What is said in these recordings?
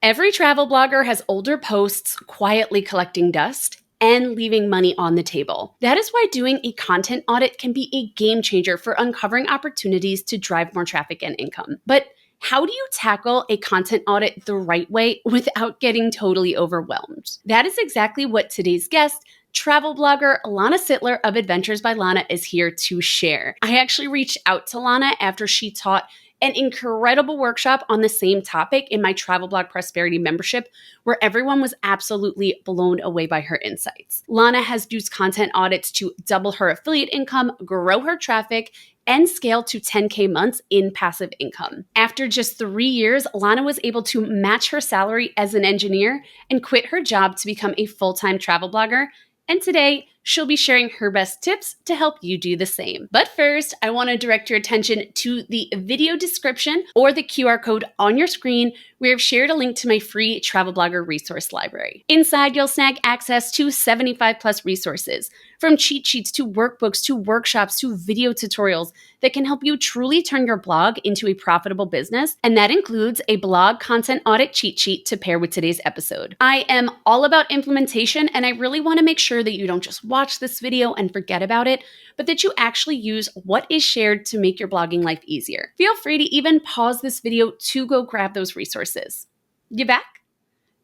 Every travel blogger has older posts quietly collecting dust and leaving money on the table. That is why doing a content audit can be a game changer for uncovering opportunities to drive more traffic and income. But how do you tackle a content audit the right way without getting totally overwhelmed? That is exactly what today's guest, travel blogger Lana Sittler of Adventures by Lana, is here to share. I actually reached out to Lana after she taught an incredible workshop on the same topic in my Travel Blog Prosperity membership, where everyone was absolutely blown away by her insights. Lana has used content audits to double her affiliate income, grow her traffic, and scale to 10K months in passive income. After just 3 years, Lana was able to match her salary as an engineer and quit her job to become a full-time travel blogger. And today, she'll be sharing her best tips to help you do the same. But first, I want to direct your attention to the video description or the QR code on your screen, where I've shared a link to my free travel blogger resource library. Inside, you'll snag access to 75 plus resources, from cheat sheets to workbooks to workshops to video tutorials that can help you truly turn your blog into a profitable business. And that includes a blog content audit cheat sheet to pair with today's episode. I am all about implementation, and I really want to make sure that you don't just watch this video and forget about it, but that you actually use what is shared to make your blogging life easier. Feel free to even pause this video to go grab those resources. You back?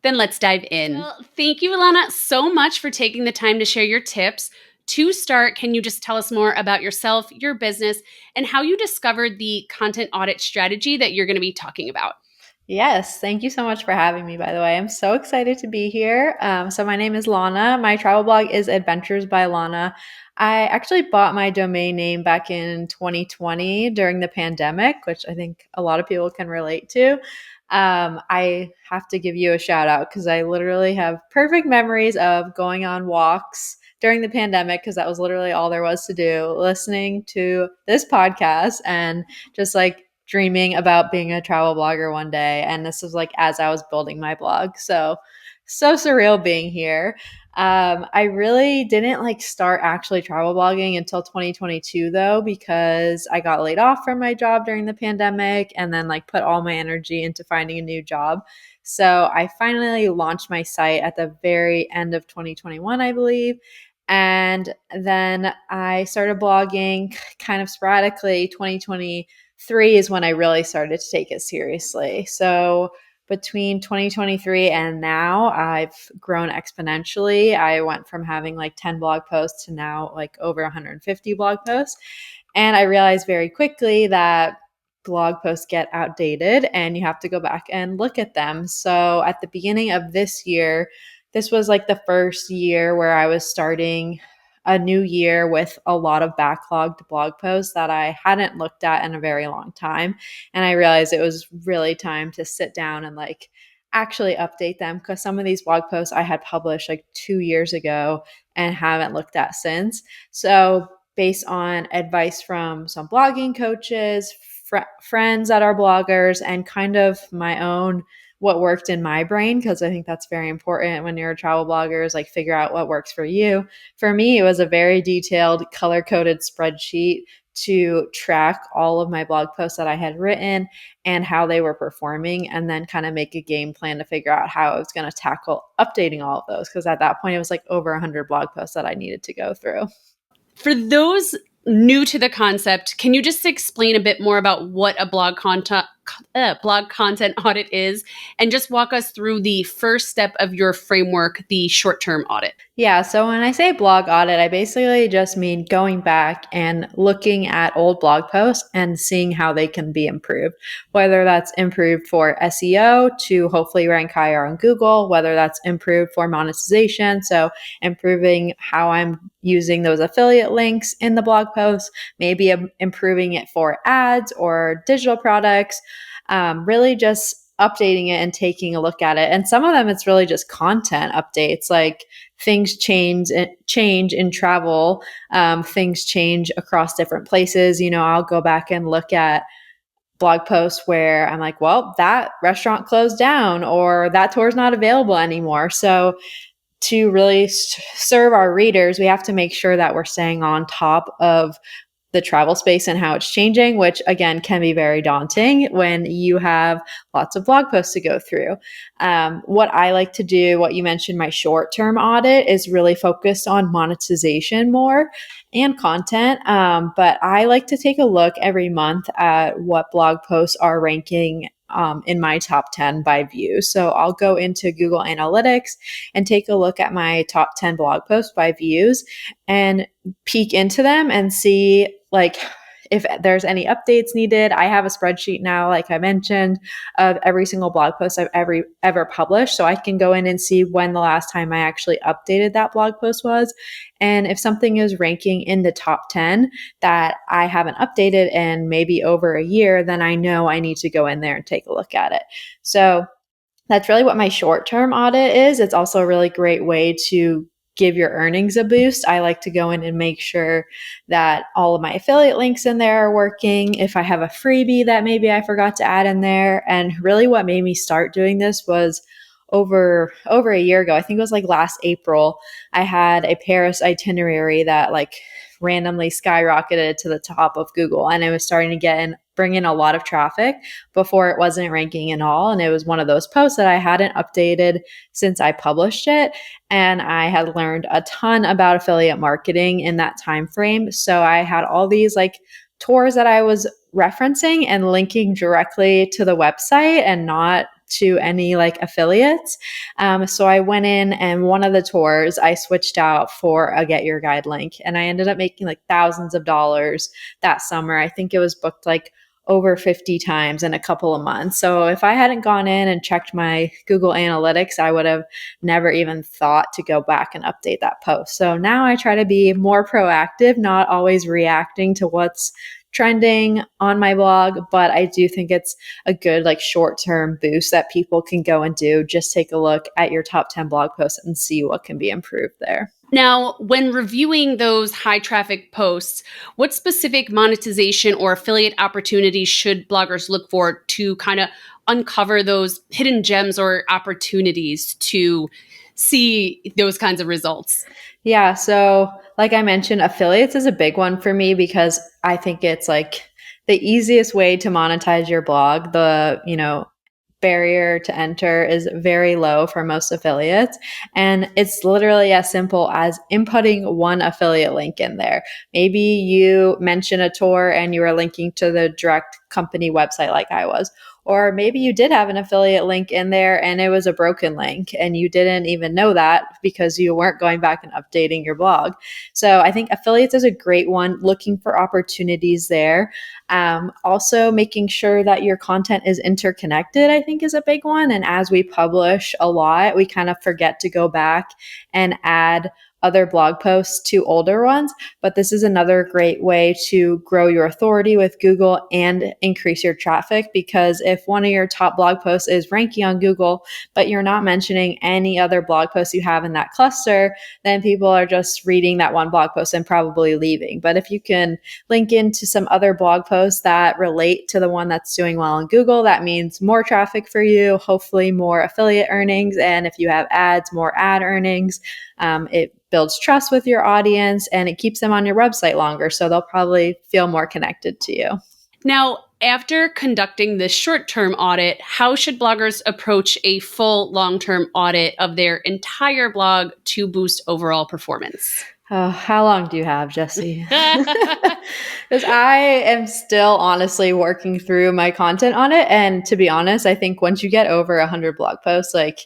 Then let's dive in. Well, thank you, Lana, so much for taking the time to share your tips. To start, can you just tell us more about yourself, your business, and how you discovered the content audit strategy that you're going to be talking about? Yes, thank you so much for having me, by the way. I'm so excited to be here. So my name is Lana. My travel blog is Adventures by Lana. I actually bought my domain name back in 2020 during the pandemic, which I think a lot of people can relate to. I have to give you a shout out because I literally have perfect memories of going on walks during the pandemic, because that was literally all there was to do, listening to this podcast and just like dreaming about being a travel blogger one day. And this was like as I was building my blog. So surreal being here. I really didn't like start actually travel blogging until 2022 though, because I got laid off from my job during the pandemic and then like put all my energy into finding a new job. So I finally launched my site at the very end of 2021, I believe. And then I started blogging kind of sporadically. 2023 is when I really started to take it seriously. So between 2023 and now, I've grown exponentially. I went from having like 10 blog posts to now like over 150 blog posts. And I realized very quickly that blog posts get outdated and you have to go back and look at them. So at the beginning of this year, this was like the first year where I was starting a new year with a lot of backlogged blog posts that I hadn't looked at in a very long time. And I realized it was really time to sit down and like actually update them, because some of these blog posts I had published like 2 years ago and haven't looked at since. So based on advice from some blogging coaches, friends that are bloggers, and kind of my own what worked in my brain, because I think that's very important when you're a travel blogger, is like figure out what works for you. For me, it was a very detailed color-coded spreadsheet to track all of my blog posts that I had written and how they were performing, and then kind of make a game plan to figure out how I was going to tackle updating all of those, because at that point it was like over 100 blog posts that I needed to go through. For those new to the concept, can you just explain a bit more about what a blog content audit is, and just walk us through the first step of your framework, the short-term audit? Yeah, so when I say blog audit, I basically just mean going back and looking at old blog posts and seeing how they can be improved, whether that's improved for SEO to hopefully rank higher on Google, whether that's improved for monetization, so improving how I'm using those affiliate links in the blog post, maybe improving it for ads or digital products, really just updating it and taking a look at it. And some of them, it's really just content updates, like things change in travel, things change across different places. You know, I'll go back and look at blog posts where I'm like, well, that restaurant closed down or that tour is not available anymore. So to really serve our readers, we have to make sure that we're staying on top of the travel space and how it's changing, which again can be very daunting when you have lots of blog posts to go through. What I like to do, what you mentioned, my short-term audit is really focused on monetization more and content. But I like to take a look every month at what blog posts are ranking in my top 10 by view. So I'll go into Google Analytics and take a look at my top 10 blog posts by views and peek into them and see like if there's any updates needed. I have a spreadsheet now, like I mentioned, of every single blog post I've ever published. So I can go in and see when the last time I actually updated that blog post was. And if something is ranking in the top 10 that I haven't updated in maybe over a year, then I know I need to go in there and take a look at it. So that's really what my short-term audit is. It's also a really great way to give your earnings a boost. I like to go in and make sure that all of my affiliate links in there are working. If I have a freebie that maybe I forgot to add in there. And really what made me start doing this was over a year ago. I think it was like last April. I had a Paris itinerary that like randomly skyrocketed to the top of Google, and it was starting to bring in a lot of traffic before it wasn't ranking at all. And it was one of those posts that I hadn't updated since I published it. And I had learned a ton about affiliate marketing in that time frame. So I had all these like tours that I was referencing and linking directly to the website and not to any like affiliates. So I went in, and one of the tours I switched out for a Get Your Guide link, and I ended up making like thousands of dollars that summer. I think it was booked like over 50 times in a couple of months. So if I hadn't gone in and checked my Google Analytics, I would have never even thought to go back and update that post. So now I try to be more proactive, not always reacting to what's trending on my blog, but I do think it's a good like short-term boost that people can go and do. Just take a look at your top 10 blog posts and see what can be improved there. Now, when reviewing those high traffic posts, what specific monetization or affiliate opportunities should bloggers look for to kind of uncover those hidden gems or opportunities to see those kinds of results? Yeah. So like I mentioned, affiliates is a big one for me because I think it's like the easiest way to monetize your blog. The, barrier to enter is very low for most affiliates. And it's literally as simple as inputting one affiliate link in there. Maybe you mention a tour and you are linking to the direct company website like I was. Or maybe you did have an affiliate link in there and it was a broken link and you didn't even know that because you weren't going back and updating your blog. So I think affiliates is a great one, looking for opportunities there. Also making sure that your content is interconnected, I think is a big one. And as we publish a lot, we kind of forget to go back and add other blog posts to older ones. But this is another great way to grow your authority with Google and increase your traffic, because if one of your top blog posts is ranking on Google, but you're not mentioning any other blog posts you have in that cluster, then people are just reading that one blog post and probably leaving. But if you can link into some other blog posts that relate to the one that's doing well on Google, that means more traffic for you, hopefully more affiliate earnings. And if you have ads, more ad earnings. It builds trust with your audience and it keeps them on your website longer. So they'll probably feel more connected to you. Now, after conducting this short-term audit, how should bloggers approach a full long-term audit of their entire blog to boost overall performance? Oh, how long do you have, Jesse? Because I am still honestly working through my content on it. And to be honest, I think once you get over 100 blog posts, like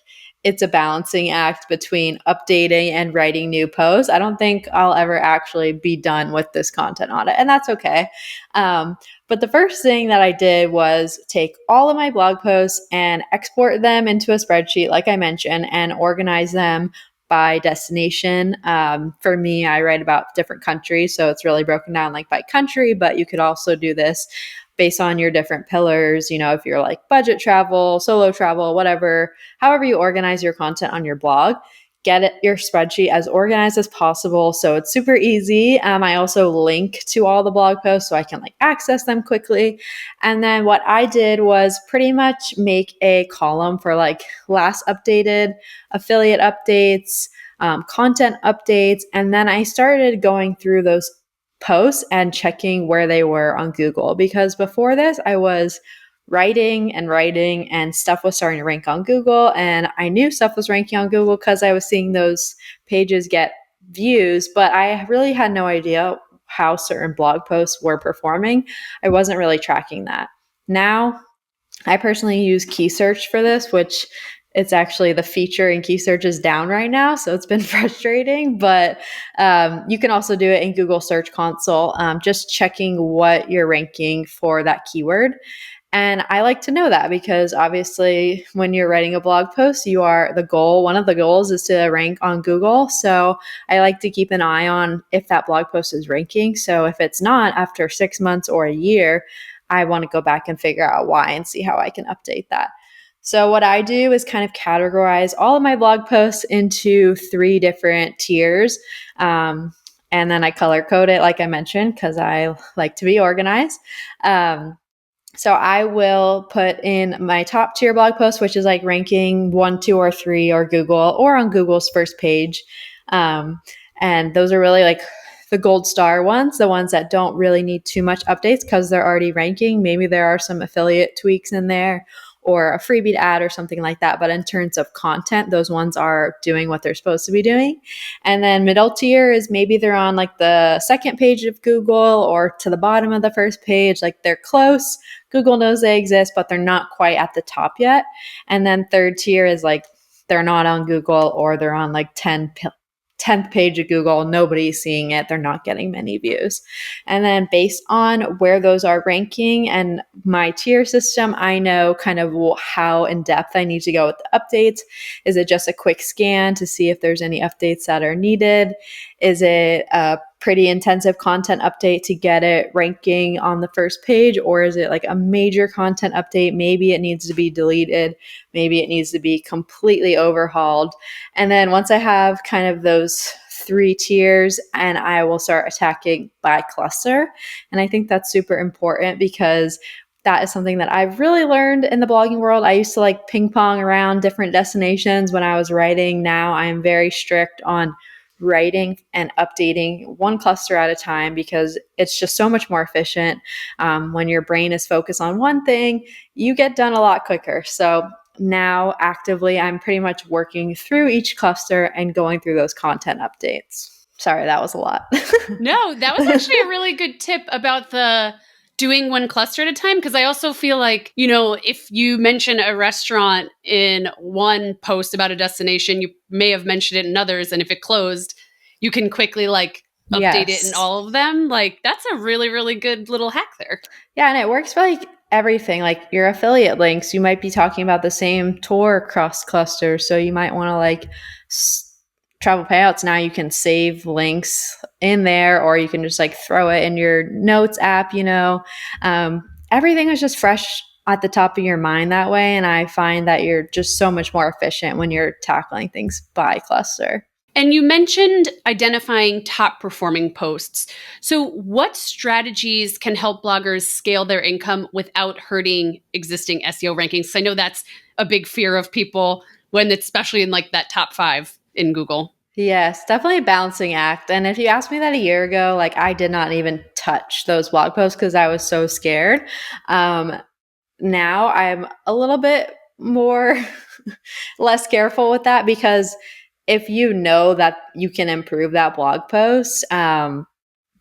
it's a balancing act between updating and writing new posts. I don't think I'll ever actually be done with this content audit, and that's okay. But the first thing that I did was take all of my blog posts and export them into a spreadsheet, like I mentioned, and organize them by destination. For me, I write about different countries, so it's really broken down like by country, but you could also do this based on your different pillars. If you're like budget travel, solo travel, whatever, however you organize your content on your blog, get your spreadsheet as organized as possible. So it's super easy. I also link to all the blog posts so I can like access them quickly. And then what I did was pretty much make a column for like last updated affiliate updates, content updates. And then I started going through those posts and checking where they were on Google. Because before this, I was writing and stuff was starting to rank on Google. And I knew stuff was ranking on Google because I was seeing those pages get views, but I really had no idea how certain blog posts were performing. I wasn't really tracking that. Now, I personally use key search for this, which it's actually the feature in key search is down right now. So it's been frustrating, but you can also do it in Google Search Console, just checking what you're ranking for that keyword. And I like to know that because obviously when you're writing a blog post, one of the goals is to rank on Google. So I like to keep an eye on if that blog post is ranking. So if it's not after 6 months or a year, I want to go back and figure out why and see how I can update that. So what I do is kind of categorize all of my blog posts into 3 different tiers. And then I color code it, like I mentioned, because I like to be organized. So I will put in my top tier blog post, which is like ranking 1, 2, or 3 or Google or on Google's first page. And those are really like the gold star ones, the ones that don't really need too much updates because they're already ranking. Maybe there are some affiliate tweaks in there or a freebie ad or something like that. But in terms of content, those ones are doing what they're supposed to be doing. And then middle tier is maybe they're on like the second page of Google or to the bottom of the first page, like they're close. Google knows they exist, but they're not quite at the top yet. And then third tier is like they're not on Google or they're on like 10th page of Google, nobody's seeing it, they're not getting many views. And then based on where those are ranking and my tier system, I know kind of how in depth I need to go with the updates. Is it just a quick scan to see if there's any updates that are needed? Is it a pretty intensive content update to get it ranking on the first page? Or is it like a major content update? Maybe it needs to be deleted. Maybe it needs to be completely overhauled. And then once I have kind of those 3 tiers, and I will start attacking by cluster. And I think that's super important because that is something that I've really learned in the blogging world. I used to like ping pong around different destinations when I was writing. Now I'm very strict on writing and updating one cluster at a time because it's just so much more efficient. When your brain is focused on one thing, you get done a lot quicker. So now actively, I'm pretty much working through each cluster and going through those content updates. Sorry, that was a lot. No, that was actually a really good tip about the doing one cluster at a time. Because I also feel like, if you mention a restaurant in one post about a destination, you may have mentioned it in others. And if it closed, you can quickly update it in all of them. That's a really, really good little hack there. Yeah. And it works for everything, like your affiliate links. You might be talking about the same tour cross cluster. So you might want to travel payouts. Now you can save links in there, or you can just throw it in your notes app. Everything is just fresh at the top of your mind that way. And I find that you're just so much more efficient when you're tackling things by cluster. And you mentioned identifying top performing posts. So what strategies can help bloggers scale their income without hurting existing SEO rankings? I know that's a big fear of people when it's especially in that top 5 in Google. Yes, definitely a balancing act. And if you asked me that a year ago, I did not even touch those blog posts because I was so scared. Now I'm a little bit more less careful with that because if you know that you can improve that blog post, then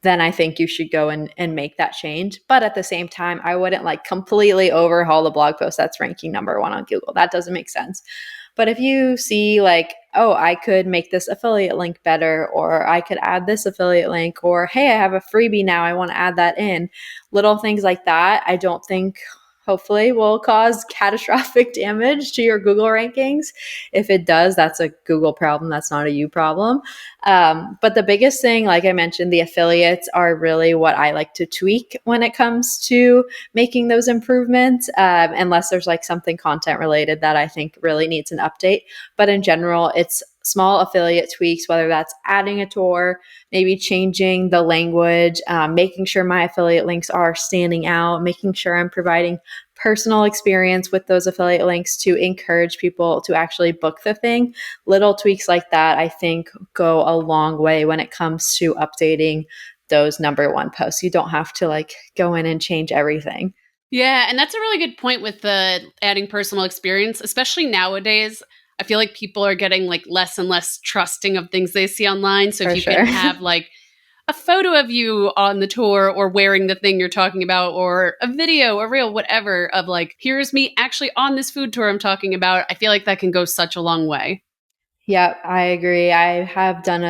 I think you should go and make that change. But at the same time, I wouldn't completely overhaul the blog post that's ranking number 1 on Google. That doesn't make sense. But if you see oh, I could make this affiliate link better, or I could add this affiliate link, or hey, I have a freebie now, I want to add that in. Little things like that, I don't think hopefully will cause catastrophic damage to your Google rankings. If it does, that's a Google problem. That's not a you problem. But the biggest thing, like I mentioned, the affiliates are really what I like to tweak when it comes to making those improvements, unless there's something content related that I think really needs an update. But in general, it's small affiliate tweaks, whether that's adding a tour, maybe changing the language, making sure my affiliate links are standing out, making sure I'm providing personal experience with those affiliate links to encourage people to actually book the thing. Little tweaks like that, I think, go a long way when it comes to updating those number one posts. You don't have to like go in and change everything. Yeah, and that's a really good point with the adding personal experience, especially nowadays. I feel like people are getting like less and less trusting of things they see online. So if For you sure. can have like a photo of you on the tour or wearing the thing you're talking about, or a video, a reel, whatever, of like, here's me actually on this food tour I'm talking about, I feel like that can go such a long way. Yeah, I agree. I have done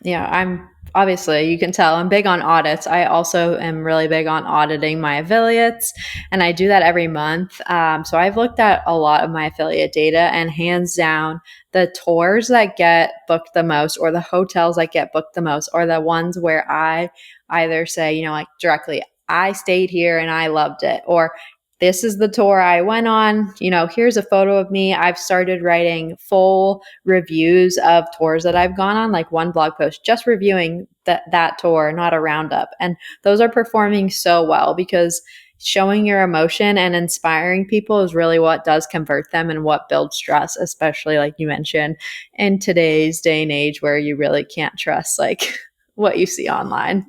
I'm obviously, you can tell I'm big on audits. I also am really big on auditing my affiliates, and I do that every month. So I've looked at a lot of my affiliate data, and hands down, the tours that get booked the most, or the hotels that get booked the most, are the ones where I either say, like directly, I stayed here and I loved it, or this is the tour I went on. Here's a photo of me. I've started writing full reviews of tours that I've gone on, like one blog post, just reviewing that tour, not a roundup. And those are performing so well because showing your emotion and inspiring people is really what does convert them and what builds trust, especially like you mentioned in today's day and age where you really can't trust like what you see online.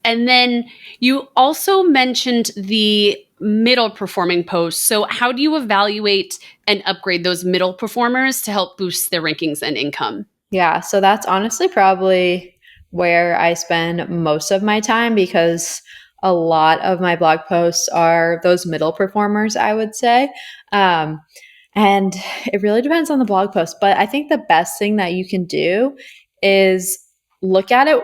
And then you also mentioned the middle performing posts. So, how do you evaluate and upgrade those middle performers to help boost their rankings and income? Yeah, so that's honestly probably where I spend most of my time because a lot of my blog posts are those middle performers, I would say. Um, and it really depends on the blog post. But I think the best thing that you can do is look at it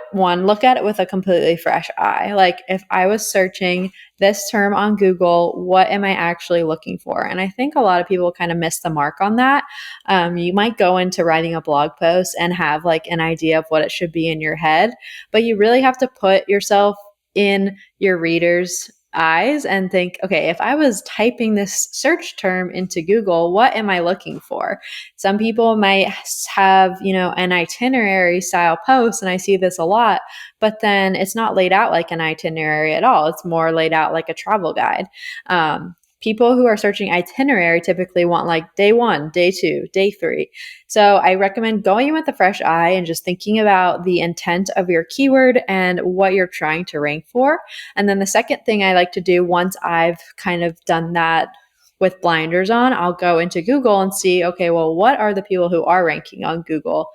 with a completely fresh eye. Like if I was searching this term on Google, what am I actually looking for? And I think a lot of people kind of miss the mark on that. You might go into writing a blog post and have like an idea of what it should be in your head, but you really have to put yourself in your readers' eyes and think, okay, if I was typing this search term into Google, what am I looking for? Some people might have, an itinerary style post, and I see this a lot, but then it's not laid out like an itinerary at all. It's more laid out like a travel guide. People who are searching itinerary typically want like day 1, day 2, day 3. So I recommend going in with a fresh eye and just thinking about the intent of your keyword and what you're trying to rank for. And then the second thing I like to do once I've kind of done that with blinders on, I'll go into Google and see, okay, well, what are the people who are ranking on Google?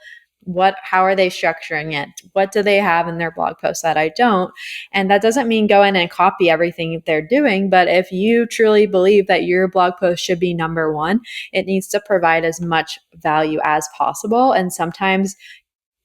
How are they structuring it? What do they have in their blog posts that I don't? And that doesn't mean go in and copy everything they're doing, but if you truly believe that your blog post should be number one, it needs to provide as much value as possible. And sometimes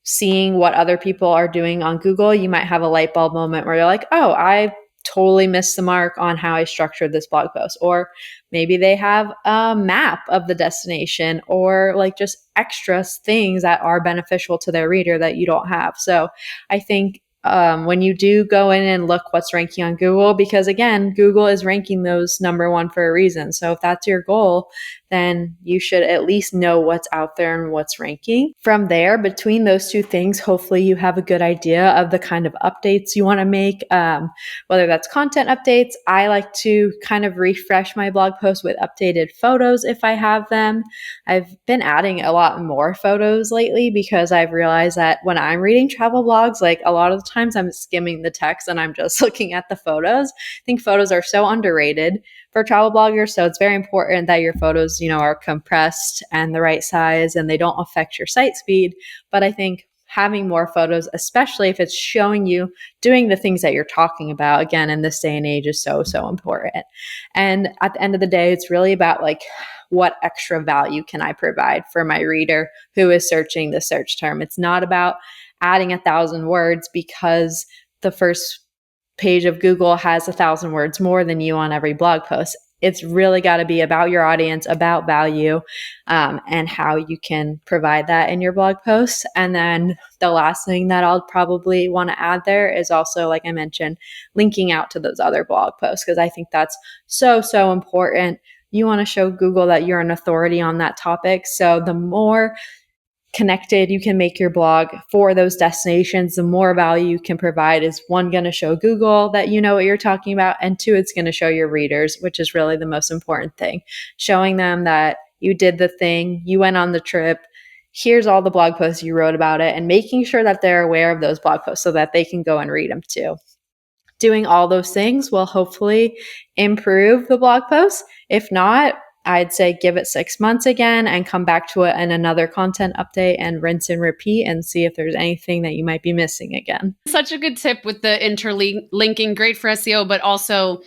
seeing what other people are doing on Google, you might have a light bulb moment where you're like, oh, I totally missed the mark on how I structured this blog post. Or maybe they have a map of the destination or like just extra things that are beneficial to their reader that you don't have. So I think when you do go in and look what's ranking on Google, because again, Google is ranking those number one for a reason. So if that's your goal, then you should at least know what's out there and what's ranking. From there, between those two things, hopefully you have a good idea of the kind of updates you want to make, whether that's content updates. I like to kind of refresh my blog posts with updated photos if I have them. I've been adding a lot more photos lately because I've realized that when I'm reading travel blogs, like a lot of the times I'm skimming the text and I'm just looking at the photos. I think photos are so underrated for travel bloggers. So it's very important that your photos, are compressed and the right size and they don't affect your site speed. But I think having more photos, especially if it's showing you doing the things that you're talking about, again, in this day and age is so, so important. And at the end of the day, it's really about like, what extra value can I provide for my reader who is searching the search term? It's not about adding 1,000 words because the first page of Google has 1,000 words more than you on every blog post. It's really got to be about your audience, about value, and how you can provide that in your blog posts. And then the last thing that I'll probably want to add there is also, like I mentioned, linking out to those other blog posts, because I think that's so, so important. You want to show Google that you're an authority on that topic. So the more connected you can make your blog for those destinations, the more value you can provide. Is one, going to show Google that you know what you're talking about, and two, it's going to show your readers, which is really the most important thing. Showing them that you did the thing, you went on the trip, here's all the blog posts you wrote about it, and making sure that they're aware of those blog posts so that they can go and read them too. Doing all those things will hopefully improve the blog posts. If not, I'd say give it 6 months again and come back to it in another content update and rinse and repeat and see if there's anything that you might be missing again. Such a good tip with the interlinking, great for SEO, but also,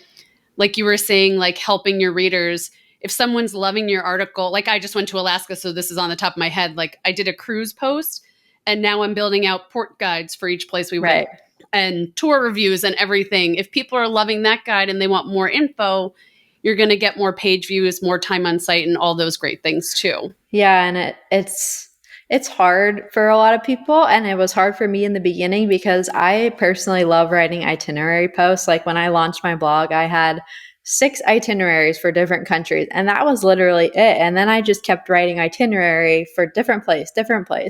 like you were saying, like helping your readers. If someone's loving your article, like I just went to Alaska, so this is on the top of my head. Like I did a cruise post, and now I'm building out port guides for each place we went, and tour reviews and everything. If people are loving that guide and they want more info, you're going to get more page views, more time on site, and all those great things too. Yeah, and it's hard for a lot of people, and it was hard for me in the beginning because I personally love writing itinerary posts. Like when I launched my blog, I had 6 itineraries for different countries, and that was literally it. And then I just kept writing itinerary for different place.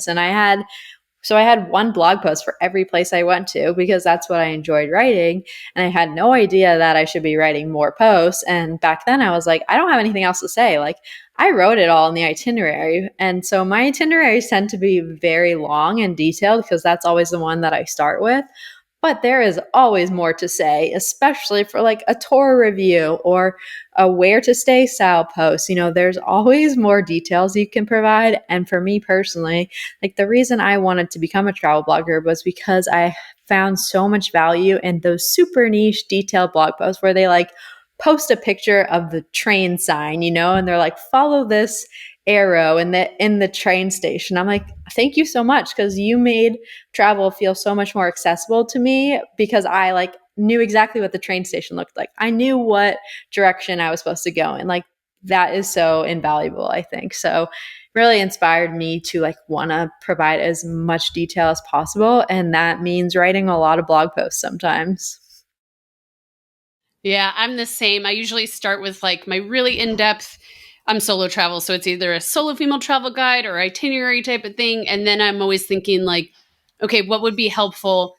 And I had one blog post for every place I went to because that's what I enjoyed writing. And I had no idea that I should be writing more posts. And back then I was like, I don't have anything else to say. Like I wrote it all in the itinerary. And so my itineraries tend to be very long and detailed because that's always the one that I start with. But there is always more to say, especially for like a tour review or a where to stay style post. There's always more details you can provide. And for me personally, like the reason I wanted to become a travel blogger was because I found so much value in those super niche detailed blog posts where they like post a picture of the train sign, and they're like, follow this arrow in the train station. I'm like, thank you so much, because you made travel feel so much more accessible to me because I like knew exactly what the train station looked like. I knew what direction I was supposed to go in. Like that is so invaluable, I think. So really inspired me to like want to provide as much detail as possible. And that means writing a lot of blog posts sometimes. Yeah, I'm the same. I usually start with like my really in-depth, I'm solo travel, so it's either a solo female travel guide or itinerary type of thing. And then I'm always thinking like, okay, what would be helpful?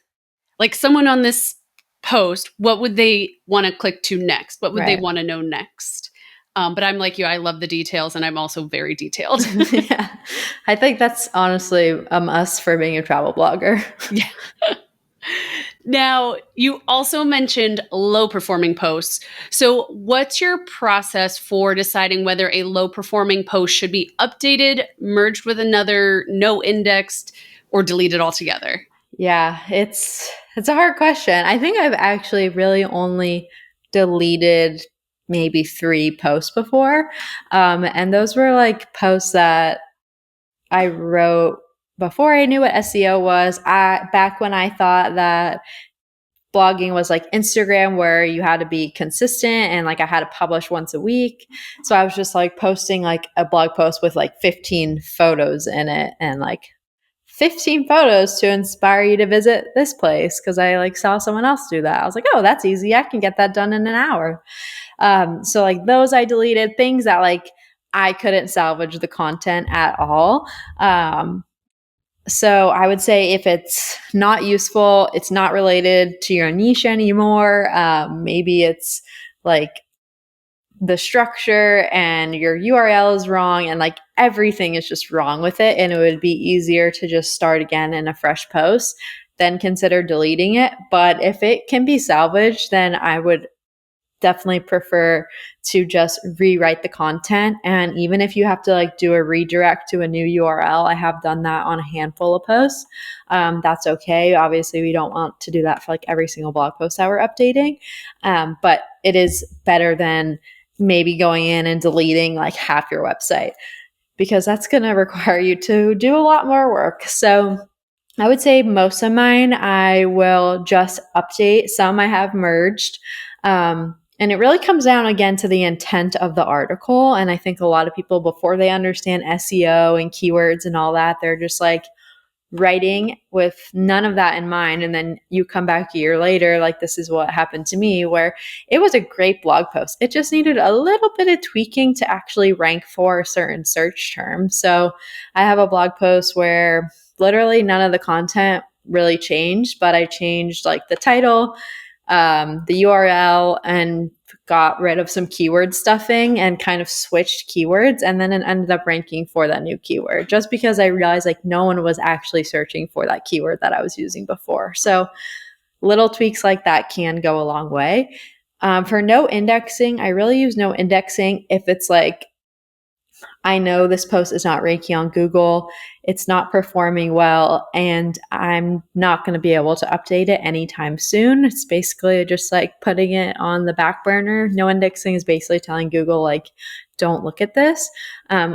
Like someone on this post, what would they want to click to next? What would they want to know next? But I'm like you, I love the details, and I'm also very detailed. Yeah, I think that's honestly a must for being a travel blogger. Yeah. Now, you also mentioned low performing posts. So what's your process for deciding whether a low performing post should be updated, merged with another, no indexed, or deleted altogether? Yeah, it's a hard question. I think I've actually really only deleted maybe 3 posts before. And those were like posts that I wrote before I knew what SEO was. Back when I thought that blogging was like Instagram, where you had to be consistent and like I had to publish once a week. So I was just like posting like a blog post with like 15 photos in it and like 15 photos to inspire you to visit this place, because I like saw someone else do that. I was like, oh, that's easy. I can get that done in an hour. So like those I deleted, things that like I couldn't salvage the content at all. So I would say if it's not useful, it's not related to your niche anymore. Maybe it's like the structure and your URL is wrong and like everything is just wrong with it, and it would be easier to just start again in a fresh post, then consider deleting it. But if it can be salvaged, then I would definitely prefer to just rewrite the content. And even if you have to like do a redirect to a new URL, I have done that on a handful of posts. That's okay. Obviously, we don't want to do that for like every single blog post that we're updating. But it is better than maybe going in and deleting like half your website, because that's going to require you to do a lot more work. So I would say most of mine I will just update. Some I have merged. And it really comes down again to the intent of the article. And I think a lot of people, before they understand SEO and keywords and all that, they're just like writing with none of that in mind. And then you come back a year later, like this is what happened to me, where it was a great blog post. It just needed a little bit of tweaking to actually rank for a certain search term. So I have a blog post where literally none of the content really changed, but I changed like the title, the URL and got rid of some keyword stuffing and kind of switched keywords. And then it ended up ranking for that new keyword just because I realized like no one was actually searching for that keyword that I was using before. So little tweaks like that can go a long way. For no indexing, I really use no indexing if it's like, I know this post is not ranking on Google, it's not performing well, and I'm not going to be able to update it anytime soon. It's basically just like putting it on the back burner. No indexing is basically telling Google, like, don't look at this.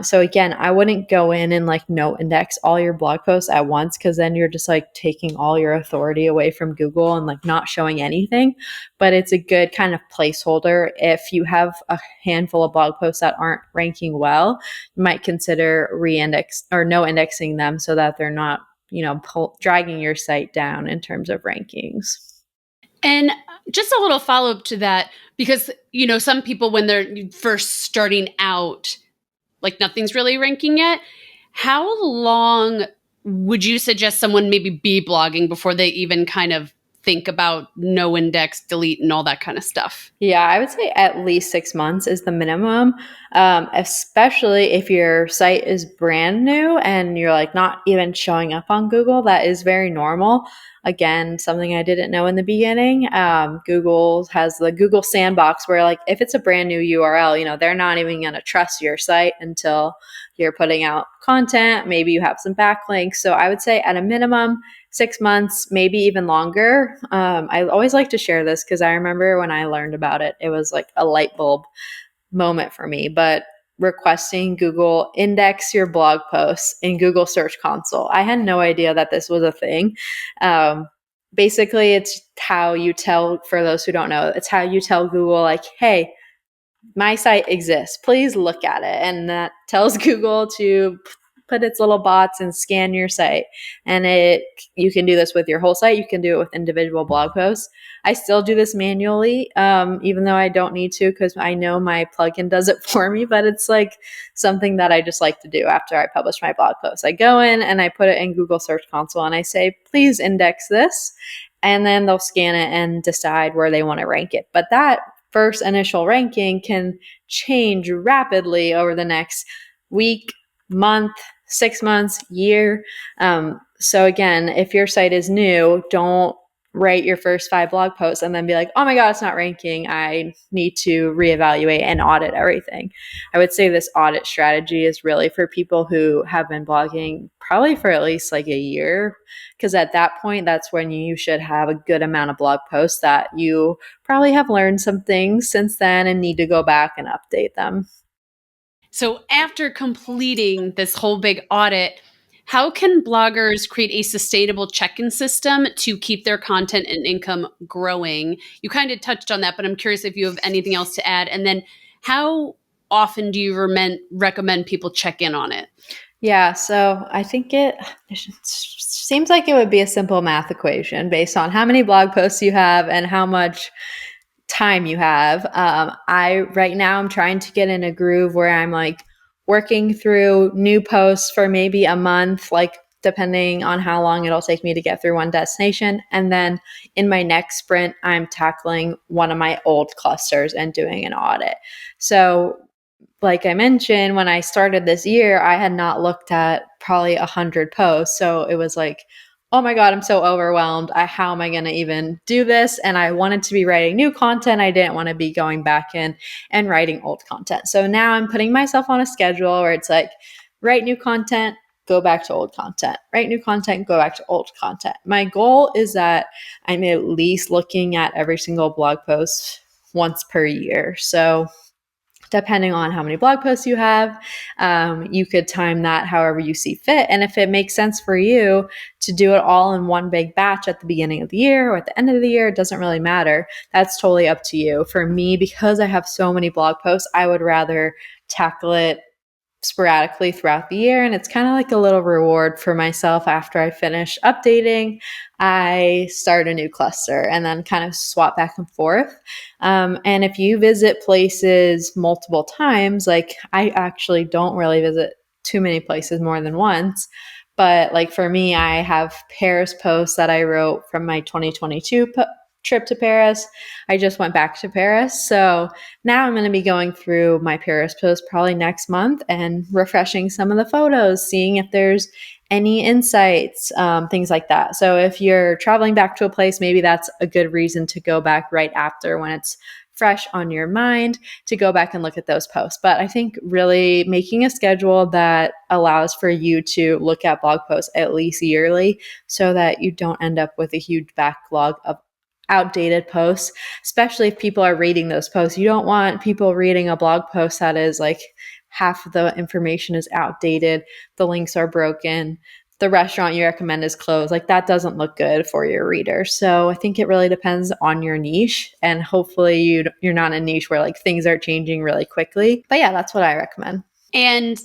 So again, I wouldn't go in and like no index all your blog posts at once, because then you're just like taking all your authority away from Google and like not showing anything. But it's a good kind of placeholder. If you have a handful of blog posts that aren't ranking well, you might consider re-index or no indexing them so that they're not, dragging your site down in terms of rankings. And just a little follow up to that, because, some people, when they're first starting out, like nothing's really ranking yet. How long would you suggest someone maybe be blogging before they even kind of think about no index, delete, and all that kind of stuff? Yeah, I would say at least 6 months is the minimum, especially if your site is brand new and you're like not even showing up on Google. That is very normal. Again, something I didn't know in the beginning. Google has the Google sandbox where like if it's a brand new URL, they're not even going to trust your site until you're putting out content. Maybe you have some backlinks. So I would say at a minimum, 6 months, maybe even longer. I always like to share this because I remember when I learned about it, it was like a light bulb moment for me. But requesting Google index your blog posts in Google Search Console. I had no idea that this was a thing. Basically, it's how you tell, for those who don't know, it's how you tell Google like, hey, my site exists, please look at it. And that tells Google to put its little bots and scan your site. And you can do this with your whole site. You can do it with individual blog posts. I still do this manually, even though I don't need to, because I know my plugin does it for me, but it's like something that I just like to do after I publish my blog post. I go in and I put it in Google Search Console and I say, please index this. And then they'll scan it and decide where they want to rank it. But that first initial ranking can change rapidly over the next week, month, 6 months, year. So again, if your site is new, don't write your first 5 blog posts and then be like, oh my God, it's not ranking. I need to reevaluate and audit everything. I would say this audit strategy is really for people who have been blogging probably for at least like a year, because at that point, that's when you should have a good amount of blog posts that you probably have learned some things since then and need to go back and update them. So after completing this whole big audit, how can bloggers create a sustainable check-in system to keep their content and income growing? You kind of touched on that, but I'm curious if you have anything else to add. And then how often do you recommend people check in on it? Yeah, so I think it seems like it would be a simple math equation based on how many blog posts you have and how much time you have. Right now I'm trying to get in a groove where I'm like working through new posts for maybe a month, like depending on how long it'll take me to get through one destination. And then in my next sprint, I'm tackling one of my old clusters and doing an audit. So like I mentioned, when I started this year, I had not looked at probably 100 posts. So it was like, oh my God, I'm so overwhelmed. How am I going to even do this? And I wanted to be writing new content. I didn't want to be going back in and writing old content. So now I'm putting myself on a schedule where it's like, write new content, go back to old content, write new content, go back to old content. My goal is that I'm at least looking at every single blog post once per year. So depending on how many blog posts you have, you could time that however you see fit. And if it makes sense for you to do it all in one big batch at the beginning of the year or at the end of the year, it doesn't really matter. That's totally up to you. For me, because I have so many blog posts, I would rather tackle it sporadically throughout the year. And it's kind of like a little reward for myself. After I finish updating, I start a new cluster and then kind of swap back and forth. And if you visit places multiple times, like I actually don't really visit too many places more than once. But like for me, I have Paris posts that I wrote from my 2022 trip to Paris. I just went back to Paris. So now I'm going to be going through my Paris post probably next month and refreshing some of the photos, seeing if there's any insights, things like that. So if you're traveling back to a place, maybe that's a good reason to go back right after when it's fresh on your mind to go back and look at those posts. But I think really making a schedule that allows for you to look at blog posts at least yearly so that you don't end up with a huge backlog of outdated posts, especially if people are reading those posts. You don't want people reading a blog post that is like half of the information is outdated, the links are broken, the restaurant you recommend is closed. Like that doesn't look good for your reader. So I think it really depends on your niche, and hopefully you're not in a niche where like things are changing really quickly. But yeah, that's what I recommend. And,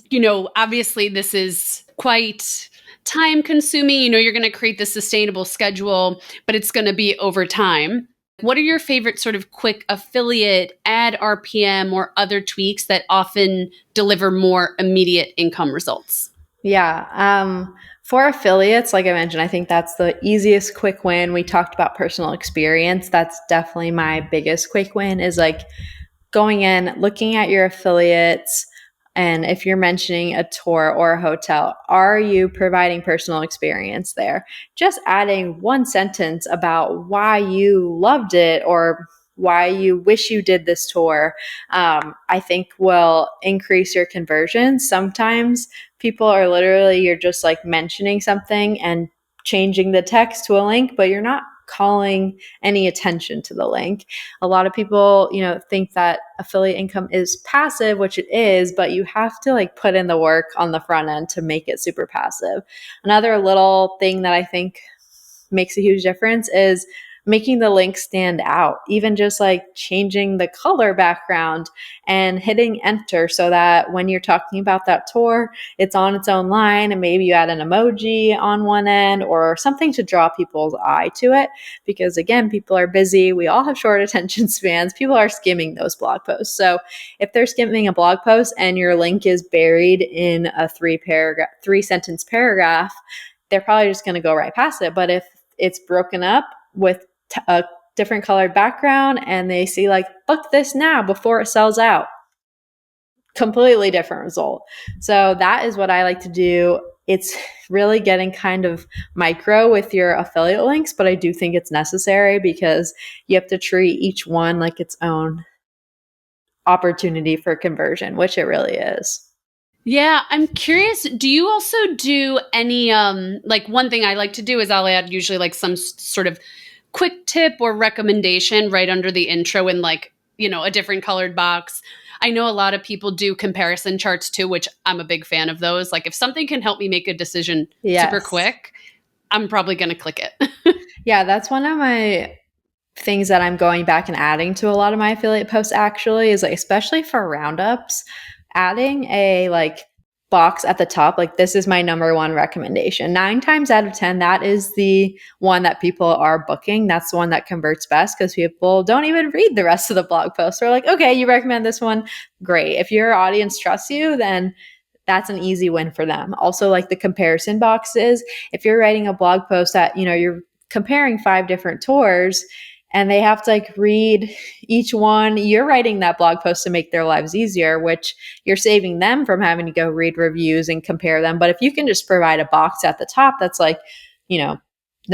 obviously this is quite time consuming. You're going to create this sustainable schedule, but it's going to be over time. What are your favorite sort of quick affiliate, ad RPM, or other tweaks that often deliver more immediate income results? Yeah. For affiliates, like I mentioned, I think that's the easiest quick win. We talked about personal experience. That's definitely my biggest quick win, is like going in, looking at your affiliates. And if you're mentioning a tour or a hotel, are you providing personal experience there? Just adding one sentence about why you loved it or why you wish you did this tour, I think will increase your conversion. Sometimes people are literally, you're just like mentioning something and changing the text to a link, but you're not calling any attention to the link. A lot of people, think that affiliate income is passive, which it is, but you have to like put in the work on the front end to make it super passive. Another little thing that I think makes a huge difference is making the link stand out, even just like changing the color background and hitting enter so that when you're talking about that tour, it's on its own line, and maybe you add an emoji on one end or something to draw people's eye to it. Because again, people are busy. We all have short attention spans. People are skimming those blog posts. So if they're skimming a blog post and your link is buried in a 3-sentence paragraph, they're probably just going to go right past it. But if it's broken up with a different colored background and they see like, book this now before it sells out, completely different result. So that is what I like to do. It's really getting kind of micro with your affiliate links, but I do think it's necessary because you have to treat each one like its own opportunity for conversion, which it really is. Yeah, I'm curious, do you also do any, like one thing I like to do is I'll add usually like some sort of quick tip or recommendation right under the intro in like, a different colored box. I know a lot of people do comparison charts too, which I'm a big fan of those. Like if something can help me make a decision super quick, I'm probably going to click it. Yeah, that's one of my things that I'm going back and adding to a lot of my affiliate posts actually, is like, especially for roundups, adding a like box at the top, like this is my number one recommendation. 9 times out of 10, that is the one that people are booking. That's the one that converts best because people don't even read the rest of the blog post. They're like, okay, you recommend this one. Great. If your audience trusts you, then that's an easy win for them. Also, like the comparison boxes, if you're writing a blog post that, you're comparing 5 different tours, and they have to like read each one, you're writing that blog post to make their lives easier, which you're saving them from having to go read reviews and compare them. But if you can just provide a box at the top that's like, the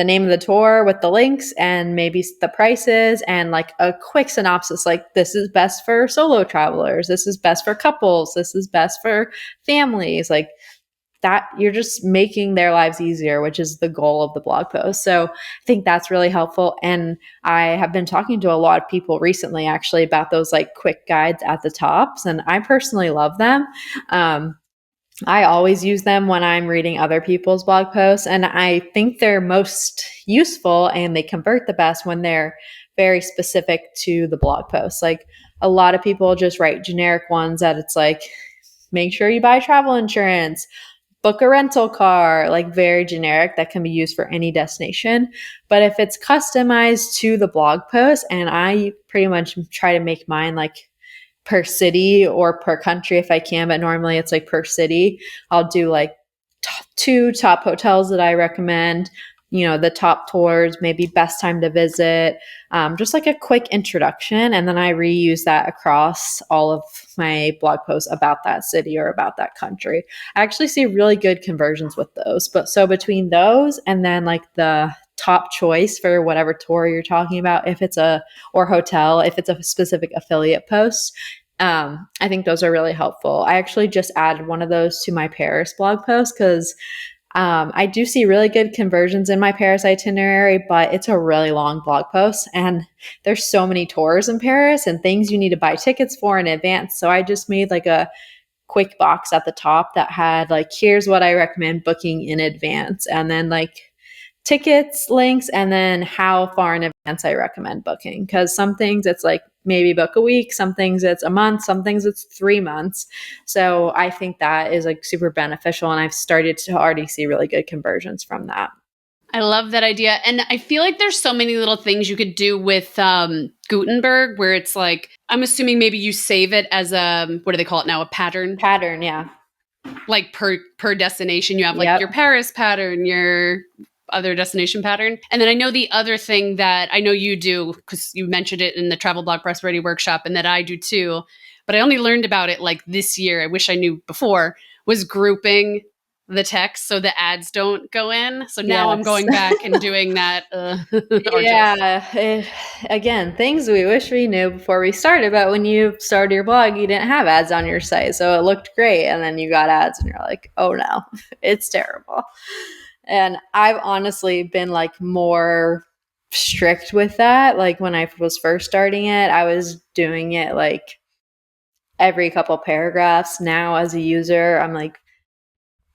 name of the tour with the links and maybe the prices and like a quick synopsis, like this is best for solo travelers, this is best for couples, this is best for families, like that, you're just making their lives easier, which is the goal of the blog post. So I think that's really helpful. And I have been talking to a lot of people recently actually about those like quick guides at the tops. And I personally love them. I always use them when I'm reading other people's blog posts. And I think they're most useful and they convert the best when they're very specific to the blog post. Like a lot of people just write generic ones that it's like, make sure you buy travel insurance, book a rental car, like very generic that can be used for any destination. But if it's customized to the blog post, and I pretty much try to make mine like per city or per country if I can, but normally it's like per city, I'll do like 2 top hotels that I recommend, the top tours, maybe best time to visit, just like a quick introduction. And then I reuse that across all of my blog posts about that city or about that country. I actually see really good conversions with those. But so between those and then like the top choice for whatever tour you're talking about, or hotel, if it's a specific affiliate post, I think those are really helpful. I actually just added one of those to my Paris blog post because I do see really good conversions in my Paris itinerary, but it's a really long blog post and there's so many tours in Paris and things you need to buy tickets for in advance. So I just made like a quick box at the top that had like, here's what I recommend booking in advance, and then like tickets, links, and then how far in advance I recommend booking. Because some things it's like maybe book a week, some things it's a month, some things it's 3 months. So I think that is like super beneficial. And I've started to already see really good conversions from that. I love that idea. And I feel like there's so many little things you could do with Gutenberg where it's like, I'm assuming maybe you save it as what do they call it now? A pattern? Pattern, yeah. Like per destination, you have like your Paris pattern, your other destination pattern. And then I know the other thing that I know you do, because you mentioned it in the Travel Blog Prosperity Workshop, and that I do too, but I only learned about it like this year, I wish I knew before, was grouping the text so the ads don't go in. So now I'm going back and doing that. Again, things we wish we knew before we started, but when you started your blog, you didn't have ads on your site. So it looked great. And then you got ads and you're like, oh no, it's terrible. And I've honestly been like more strict with that. Like when I was first starting it, I was doing it like every couple paragraphs. Now as a user, I'm like,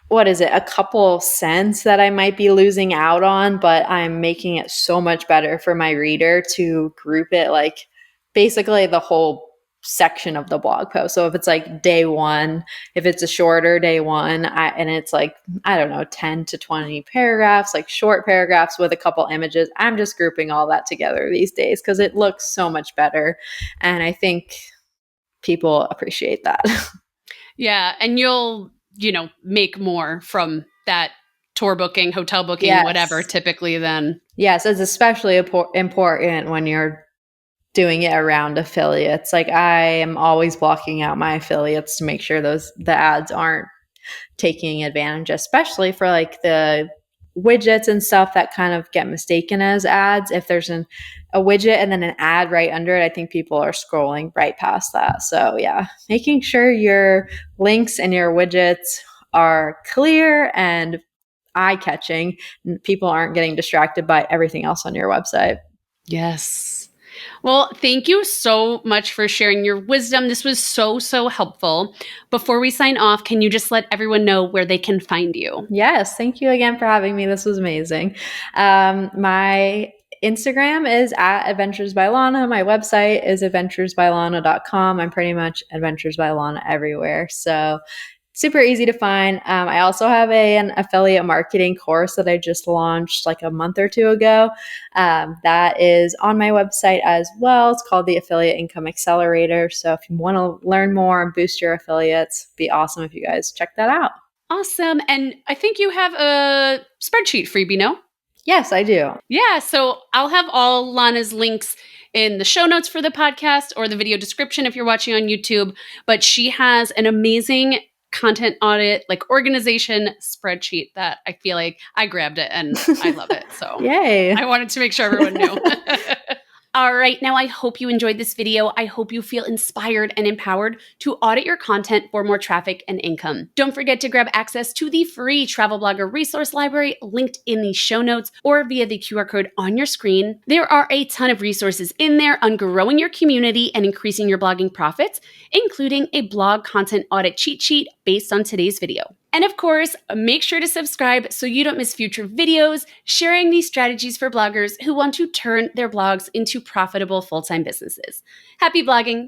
what is it? A couple cents that I might be losing out on, but I'm making it so much better for my reader to group it like basically the whole section of the blog post. So if it's like day one, if it's a shorter day one, and it's like, I don't know, 10 to 20 paragraphs, like short paragraphs with a couple images, I'm just grouping all that together these days because it looks so much better. And I think people appreciate that. Yeah. And you'll, make more from that tour booking, hotel booking, whatever, typically then. Yes, it's especially important when you're doing it around affiliates. Like I am always blocking out my affiliates to make sure the ads aren't taking advantage, especially for like the widgets and stuff that kind of get mistaken as ads. If there's a widget and then an ad right under it, I think people are scrolling right past that. So yeah, making sure your links and your widgets are clear and eye-catching. People aren't getting distracted by everything else on your website. Yes. Well, thank you so much for sharing your wisdom. This was so, so helpful. Before we sign off, can you just let everyone know where they can find you? Yes. Thank you again for having me. This was amazing. My Instagram is at Adventures by Lana. My website is adventuresbylana.com. I'm pretty much Adventures by Lana everywhere. So super easy to find. I also have an affiliate marketing course that I just launched like a month or two ago. That is on my website as well. It's called the Affiliate Income Accelerator. So if you want to learn more and boost your affiliates, it'd be awesome if you guys check that out. Awesome. And I think you have a spreadsheet freebie, no? Yes, I do. Yeah. So I'll have all Lana's links in the show notes for the podcast or the video description if you're watching on YouTube. But she has an amazing content audit, like organization spreadsheet that I feel like I grabbed it and I love it. So yay. I wanted to make sure everyone knew. All right. Now, I hope you enjoyed this video. I hope you feel inspired and empowered to audit your content for more traffic and income. Don't forget to grab access to the free Travel Blogger resource library linked in the show notes or via the QR code on your screen. There are a ton of resources in there on growing your community and increasing your blogging profits, including a blog content audit cheat sheet based on today's video. And of course, make sure to subscribe so you don't miss future videos sharing these strategies for bloggers who want to turn their blogs into profitable full-time businesses. Happy blogging!